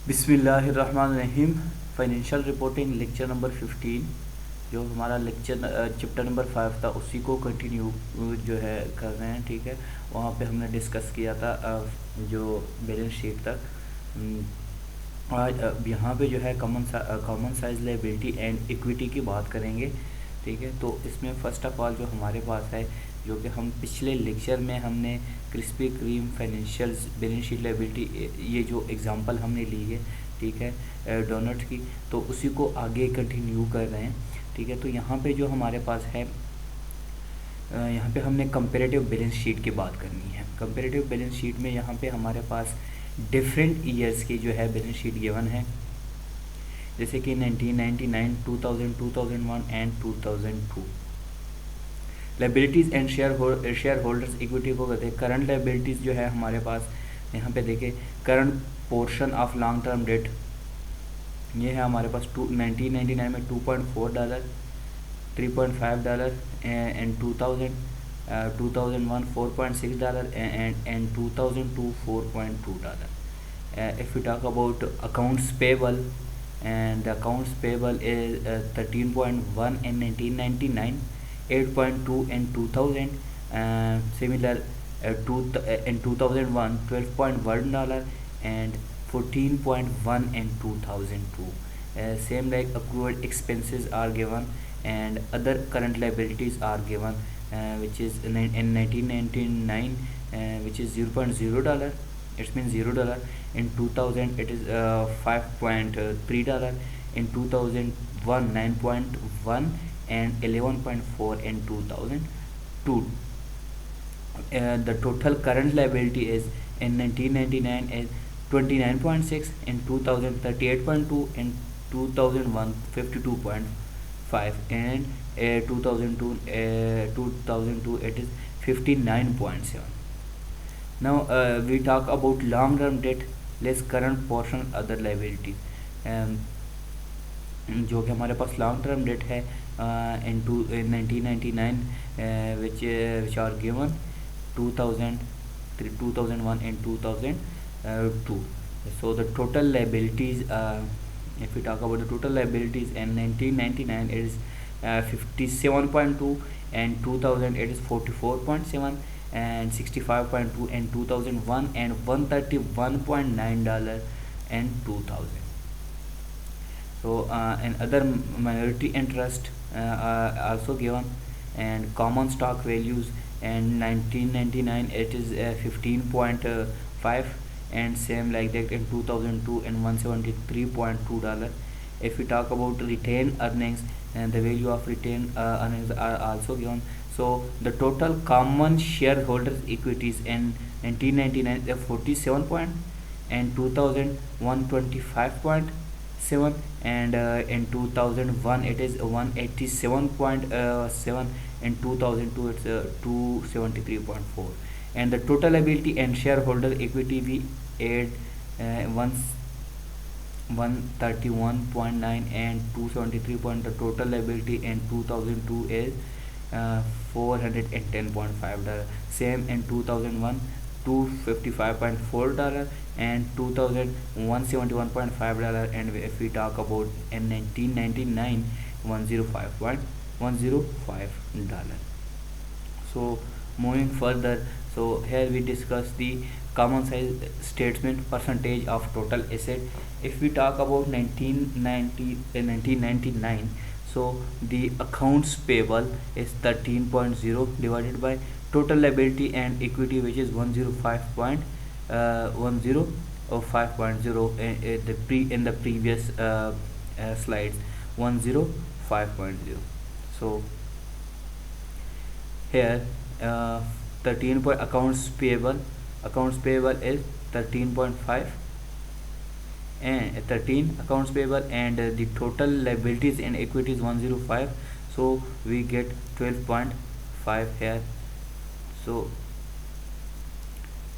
बिस्मिल्लाहिर्रहमानिर्रहीम। Financial reporting lecture number 15, जो हमारा लेक्चर चैप्टर नंबर 5 था, उसी को कंटिन्यू जो है कर रहे हैं। ठीक है, वहाँ पे हमने डिस्कस किया था जो बैलेंस शीट तक। आज अब यहाँ पे जो है common size liability and equity की बात करेंगे। ठीक है, तो इसमें फ़र्स्ट ऑफ ऑल जो हमारे पास है, जो कि हम पिछले लेक्चर में हमने crispy cream financial balance sheet liability, ये जो एग्जांपल हमने ली है, ठीक है, डोनट की, तो उसी को आगे कंटिन्यू कर रहे हैं। ठीक है, तो यहाँ पे जो हमारे पास है, यहाँ पे हमने कंपेरेटिव बैलेंस शीट की बात करनी है। कंपेरेटिव बैलेंस शीट में यहाँ पे हमारे पास डिफरेंट ईयर्स की जो है बैलेंस शीट गिवन है, जैसे कि 1999, 2000, 2001 and 2002। Liabilities and share holders equity को कहते हैं। करंट लाइबिलिटीज़ जो है हमारे पास, यहाँ पे देखें, current portion of long term debt, ये है हमारे पास 1999 में $2.4, $3.5 and 2001 $4.6 and 2002 $4.2. If we talk about accounts payable, and the accounts payable is 13.1 in 1999, 8.2 in 2000, similar in 2001 $12.1 and 14.1 in 2002. Same like accrued expenses are given and other current liabilities are given, which is in 1999, which is $0.0. It means $0. In 2000 it is $5.3. In 2001 9.1 and 11.4 in 2002. The total current liability is in 1999 is 29.6, in 2000 38.2, in 2001 52.5, and 2002 it is 59.7. Now we talk about long term debt less current portion other liability, जो कि हमारे पास long term debt है in 1999, which are given 2000, 2001 and 2002. So the total liabilities, if we talk about the total liabilities in 1999 it is 57.2, and 2000 it is 44.7 and 65.2 and 2001 and $131.9 and 2000. So and other minority interest also given, and common stock values, and 1999 it is 15.5, and same like that in 2002 and $173.2. If we talk about retained earnings, and the value of retained earnings are also given. So the total common shareholders equities in 1999 is 47 point, and 2000 125.7, and in 2001 it is 187.7, in 2002 it's 273.4. And the total liability and shareholder equity we add 131.9 and 273 point. The total liability in 2002 is $410.5. Same in 2001 $255.4 and 2000 $171.5. And if we talk about in 1999 $105.105. So moving further, so here we discuss the common size statement percentage of total asset. If we talk about 1999, so the accounts payable is 13.0 divided by total liability and equity, which is 105.10 or 5.0 in the previous slides, 105.0. So here 13 point accounts payable is 13.5 and 13 accounts payable, and the total liabilities and equities 105, so we get 12.5 here. So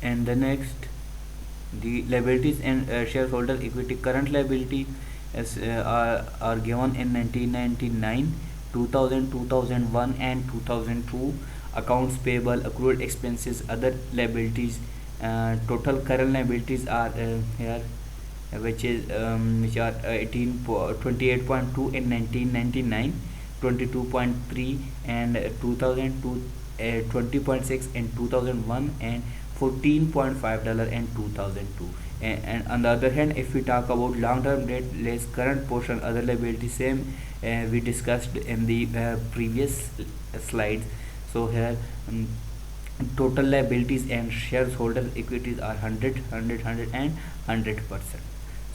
and the next, the liabilities and shareholder equity. Current liability is are given in 1999, 2000, 2001 and 2002. Accounts payable, accrued expenses, other liabilities. Total current liabilities are here which are 28.2 in 1999, 22.3 and 2002, 20.6 in 2001, and $14.5 in 2002. And on the other hand, if we talk about long-term debt less current portion other liability, same we discussed in the previous slides. So here total liabilities and shareholder equities are 100 and 100%.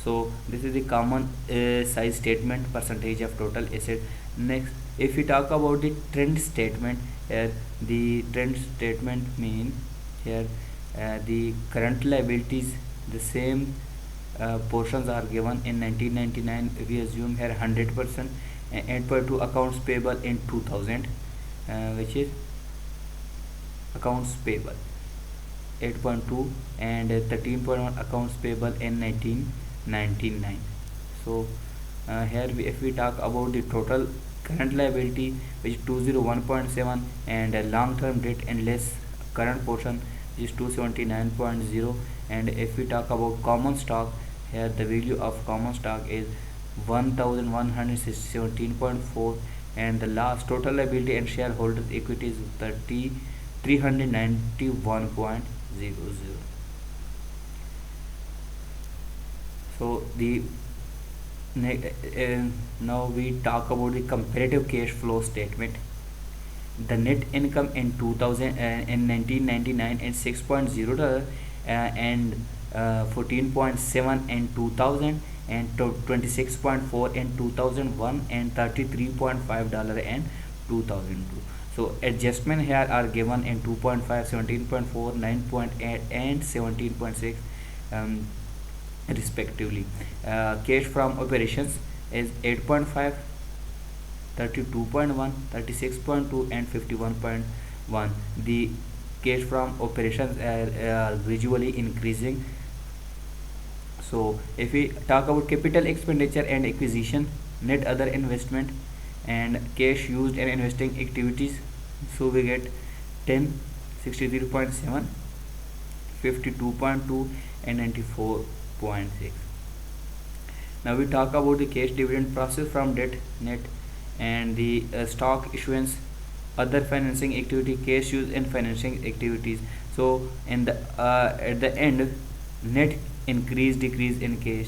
So this is the common size statement, percentage of total asset. Next, if we talk about the trend statement, here the trend statement mean here the current liabilities, the same portions are given in 1999. We assume here 100%, and per to accounts payable in 2000, which is accounts payable 8.2, and 13.1 accounts payable in 1999. So here if we talk about the total current liability, which is 201.7, and long term debt and less current portion is 279.0. and if we talk about common stock, here the value of common stock is 1117.4, and the last total liability and shareholders equity is 391.00. So the now we talk about the comparative cash flow statement. The net income in 2000 in 1999 is $6.0 and 14.7 in 2000, and 26.4 in 2001, and $33.5 in 2002. So adjustment here are given in 2.5, 17.4, 9.8 and 17.6 respectively. Cash from operations is 8.5, 32.1, 36.2 and 51.1. The cash from operations are gradually increasing. So if we talk about capital expenditure and acquisition, net other investment and cash used in investing activities, so we get 10, 63.7, 52.2 and 94.6. Now we talk about the cash dividend process from debt net, and the stock issuance, other financing activity, cash used in financing activities. So in the at the end, net increase decrease in cash.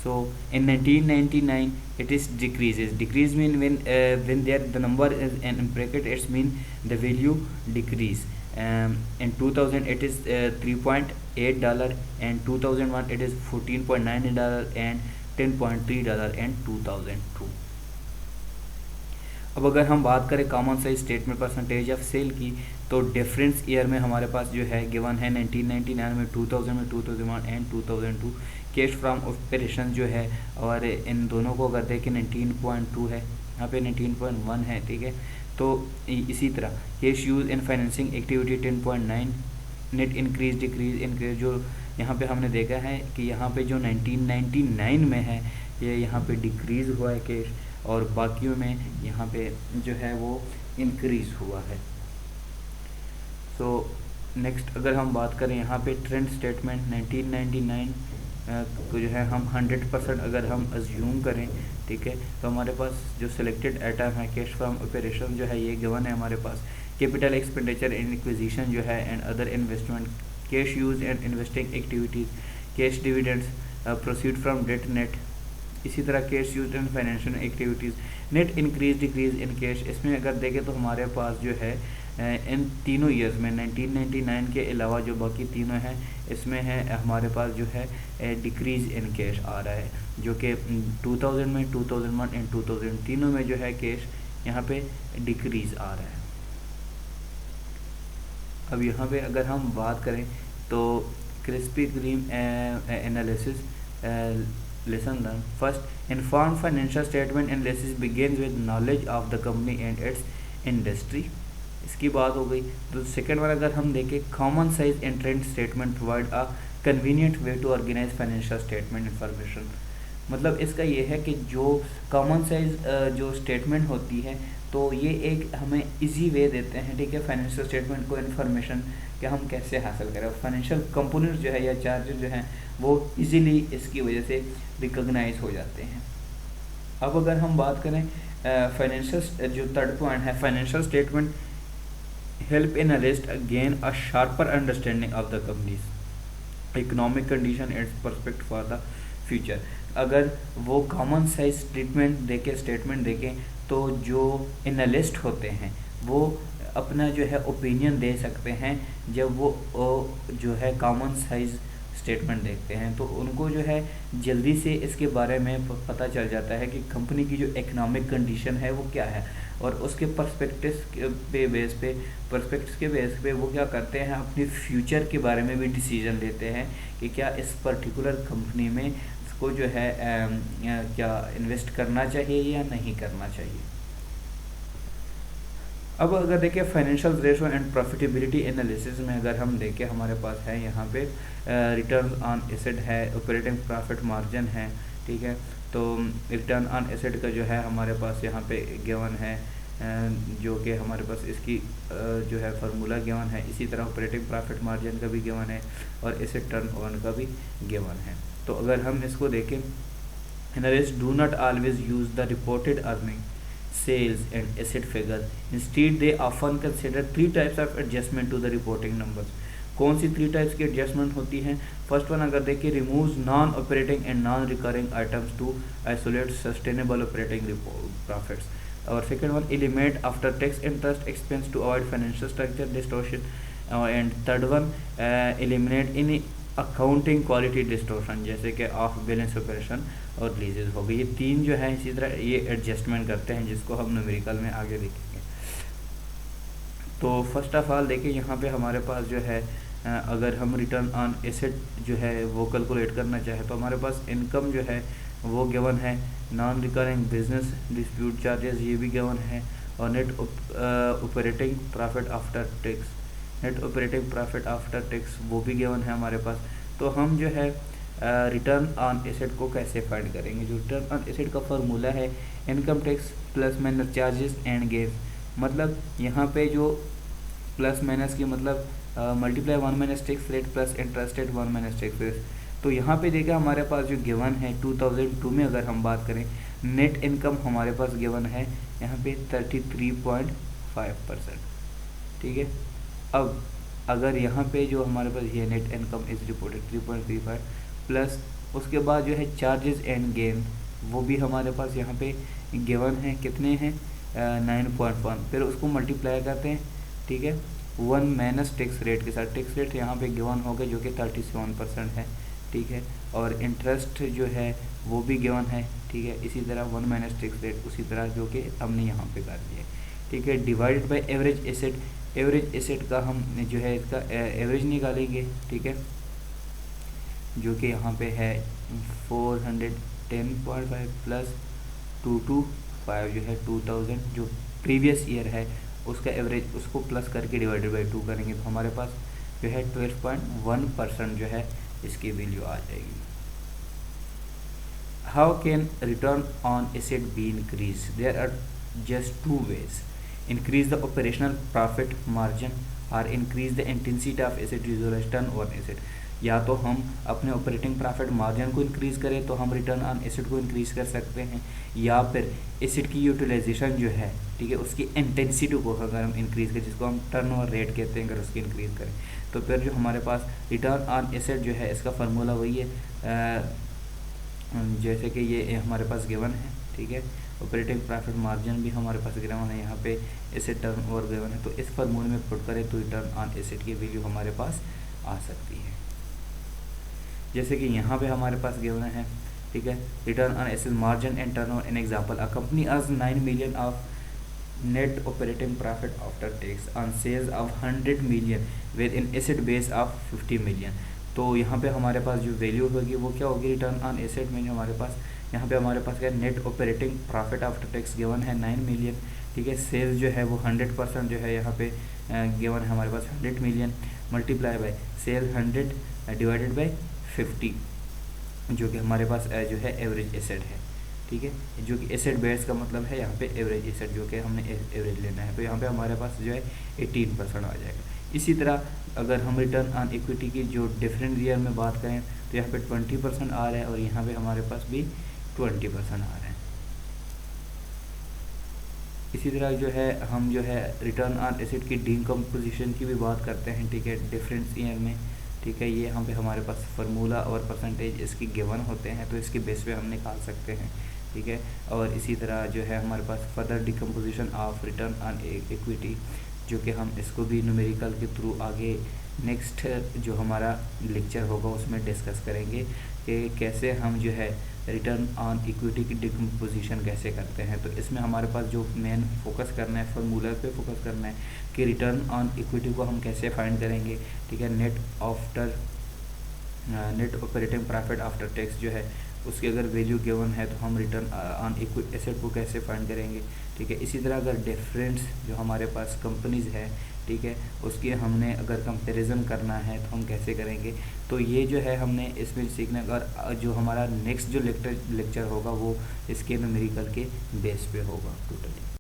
So in 1999 it is decreases. Decrease mean when there the number is in bracket, it's mean the value decrease. In 2000 it is $3.8, and 2001 it is $14.9 and $10.3 in 2002. अब अगर हम बात करें common size statement percentage of sale की, तो difference year में हमारे पास जो है गिवन है 1999 में, 2000 में, 2001 एंड 2002. कैश फ्रॉम ऑपरेशन जो है, और इन दोनों को अगर देखें 19.2 है, यहाँ पे 19.1 है, ठीक है. तो इसी तरह cash use in financing activity 10.9. Net increase decrease increase जो यहाँ पे हमने देखा है कि यहाँ पे जो 1999 में है ये यहाँ पे डिक्रीज़ हुआ है कैश, और बाकियों में यहाँ पे जो है वो इंक्रीज़ हुआ है. सो नेक्स्ट अगर हम बात करें यहाँ पे ट्रेंड स्टेटमेंट 1999 को जो है हम 100% अगर हम अज्यूम करें, ठीक है, तो हमारे पास जो सिलेक्टेड आइटम है कैश फ्रॉम ऑपरेशन जो है ये गिवन है हमारे पास. कैपिटल एक्सपेंडिचर एंड एक्विजिशन जो है and other investment, cash use and investing activities, cash dividends, proceed from debt net. इसी तरह cash use and financial activities, net increase decrease in cash. इसमें अगर देखें तो हमारे पास जो है इन तीनों ईयर्स में 1999 के अलावा जो बाकी तीनों हैं इसमें है हमारे पास जो है डिक्रीज इन कैश आ रहा है, जो कि 2000 में, 2001 एंड 2000 तीनों में जो है कैश यहाँ पे डिक्रीज आ रहा है. अब यहाँ पे अगर हम बात करें तो crispy cream analysis lesson learn. First, inform financial statement analysis begins with knowledge of the company and it's industry. इसकी बात हो गई. तो सेकेंड वन अगर हम देखें, common size and trend statement provide a convenient way to organise financial statement information. मतलब इसका ये है कि जो कॉमन साइज जो स्टेटमेंट होती है तो ये एक हमें इजी वे देते हैं, ठीक है, फाइनेंशियल स्टेटमेंट को इन्फॉर्मेशन कि हम कैसे हासिल करें। फाइनेंशियल कंपोनेंट जो है या चार्जेस जो हैं वो इजीली इसकी वजह से रिकॉग्नाइज हो जाते हैं। अब अगर हम बात करें फाइनेंशियल, जो थर्ड पॉइंट है, financial statement help in arrest gain a sharper understanding of the companies economic condition and पर्सपेक्ट for the future. अगर वो कॉमन साइज स्टेटमेंट देखें तो जो एनालिस्ट होते हैं वो अपना जो है ओपिनियन दे सकते हैं। जब वो जो है कॉमन साइज स्टेटमेंट देखते हैं तो उनको जो है जल्दी से इसके बारे में पता चल जाता है कि कंपनी की जो इकोनॉमिक कंडीशन है वो क्या है, और उसके पर्सपेक्टिव्स के बेस पे वो क्या करते हैं, अपने फ्यूचर के बारे में भी डिसीजन लेते हैं कि क्या इस पर्टिकुलर कंपनी में इसको जो है क्या इन्वेस्ट करना चाहिए या नहीं करना चाहिए। अब अगर देखें financial ratio and profitability analysis में अगर हम देखें, हमारे पास है यहाँ पे रिटर्न ऑन एसेट है, ऑपरेटिंग प्रॉफिट मार्जिन है, ठीक है। तो रिटर्न ऑन एसेट का जो है हमारे पास यहाँ पे गिवन है, जो कि हमारे पास इसकी जो है फार्मूला गिवन है। इसी तरह ऑपरेटिंग प्रॉफिट मार्जिन का भी गिवन है और एसेट टर्नओवर का भी गिवन है। तो अगर हम इसको देखें, analyst do not always use the reported earning, sales and asset figure. Instead they often consider 3 types of adjustment to the reporting numbers. कौन सी 3 टाइप्स की एडजस्टमेंट होती हैं? फर्स्ट वन अगर देखिए, removes non operating and non recurring items to isolate sustainable operating profits. और second one, eliminate after tax interest expense to avoid financial structure distortion. And third one, eliminate in accounting quality distortion, जैसे कि of balance operation और लीजेस हो गई। ये 3 जो है इसी तरह ये एडजस्टमेंट करते हैं, जिसको हम न्यूमेरिकल में आगे देखेंगे। तो फर्स्ट ऑफ ऑल देखिए, यहाँ पे हमारे पास जो है अगर हम रिटर्न ऑन एसेट जो है वो कैलकुलेट करना चाहे तो हमारे पास इनकम जो है वो गिवन है, non recurring business dispute charges ये भी गिवन है, और net operating profit after tax, net operating profit after tax वो भी गिवन है हमारे पास। तो हम जो है रिटर्न ऑन एसेट को कैसे फाइंड करेंगे? जो रिटर्न ऑन एसेट का फार्मूला है, income tax plus minus charges and gain. मतलब यहाँ पे जो प्लस माइनस की मतलब multiply 1 minus tax rate plus interest rate 1 minus tax rate. तो यहाँ पे देखा हमारे पास जो गिवन है 2002 में अगर हम बात करें, नेट इनकम हमारे पास गिवन है यहाँ पे 33.5%, ठीक है। अब अगर यहाँ पे जो हमारे पास ये net income is reported 3.35 plus उसके बाद जो है चार्जेस एंड गेन वो भी हमारे पास यहाँ पे गिवन है, कितने हैं 9.1, फिर उसको मल्टीप्लाई करते हैं, ठीक है, 1 माइनस टैक्स रेट के साथ। टैक्स रेट यहाँ पे गिवन हो गया जो कि 37% है, ठीक है। और इंटरेस्ट जो है वो भी गिवन है, ठीक है। इसी तरह 1 माइनस टैक्स रेट उसी तरह जो कि हमने यहाँ पे कर दिया, ठीक है। Divided by average asset, average asset का हम जो है इसका एवरेज निकालेंगे, ठीक है, जो कि यहाँ पे है 410.5 प्लस 225 जो है 2000 जो प्रीवियस ईयर है उसका एवरेज, उसको प्लस करके डिवाइडेड बाई 2 करेंगे तो हमारे पास जो है 12.1% जो है इसकी वैल्यू आ जाएगी। How can return on asset be increase? There are just 2 ways: increase the operational profit margin or increase the intensity of asset utilization turnover asset। या तो हम अपने ऑपरेटिंग प्रॉफिट मार्जिन को इंक्रीज़ करें तो हम रिटर्न ऑन एसेट को increase कर सकते हैं, या फिर एसेट की यूटिलाइजेशन जो है, ठीक है, उसकी इंटेंसिटी को अगर हम इंक्रीज़ करें, जिसको हम टर्नओवर रेट कहते हैं, अगर उसकी इंक्रीज़ करें तो फिर जो हमारे पास रिटर्न ऑन एसेट जो है इसका फार्मूला वही है जैसे कि ये हमारे पास गिवन है, ठीक है। ऑपरेटिंग प्रॉफिट मार्जिन भी हमारे पास गिवन है, यहाँ पे एसेट टर्नओवर गिवन है, तो इस फार्मूले में पुट करें तो रिटर्न ऑन एसेट की वैल्यू हमारे पास आ सकती है। जैसे कि यहाँ पे हमारे पास गिवन है, ठीक है, return on asset margin and turnover. An example, a company earns 9 million of net operating profit after tax on sales of 100 million with in asset base of 50 million। तो यहाँ पे हमारे पास जो वैल्यू होगी वो क्या होगी? रिटर्न ऑन एसेट में जो हमारे पास यहाँ पे हमारे पास क्या, net operating profit after tax given है 9 million, ठीक है। सेल्स जो है वो 100% जो है यहाँ पे गिवन है हमारे पास 100 million, multiply by sale 100 divided by 50, जो कि हमारे पास जो है एवरेज एसेट है, ठीक है, जो कि एसेट बेस का मतलब है यहाँ पे एवरेज एसेट, जो कि हमने एवरेज लेना है। तो यहाँ पे हमारे पास जो है 18% आ जाएगा। इसी तरह अगर हम रिटर्न ऑन इक्विटी की जो डिफरेंट ईयर में बात करें तो यहाँ पे 20% आ रहा है और यहाँ पे हमारे पास भी 20% आ रहा है। इसी तरह जो है हम जो है रिटर्न ऑन एसेट की डीकम्पोजिशन की भी बात करते हैं, ठीक है, डिफरेंट ईयर में, ठीक है। ये यहाँ पे हमारे पास फार्मूला और परसेंटेज इसकी गिवन होते हैं, तो इसके बेस पे हम निकाल सकते हैं, ठीक है। और इसी तरह जो है हमारे पास further decomposition of return on equity, जो कि हम इसको भी न्यूमेरिकल के थ्रू आगे नेक्स्ट जो हमारा लेक्चर होगा उसमें डिस्कस करेंगे कि कैसे हम जो है रिटर्न ऑन इक्विटी की डिकम्पोजिशन कैसे करते हैं। तो इसमें हमारे पास जो मेन फोकस करना है, फार्मूला पे फोकस करना है कि रिटर्न ऑन इक्विटी को हम कैसे फाइंड करेंगे, ठीक है। Net operating profit after tax जो है उसकी अगर वैल्यू गिवन है तो हम रिटर्न ऑन इक्विटी एसेट को कैसे फाइंड करेंगे, ठीक है। इसी तरह अगर डिफरेंस जो हमारे पास कंपनीज़ है, ठीक है, उसकी हमने अगर कंपैरिजन करना है तो हम कैसे करेंगे। तो ये जो है हमने इसमें सीखना, अगर जो हमारा नेक्स्ट जो लेक्चर होगा वो इसके न्यूमेरिकल के बेस पे होगा टोटली।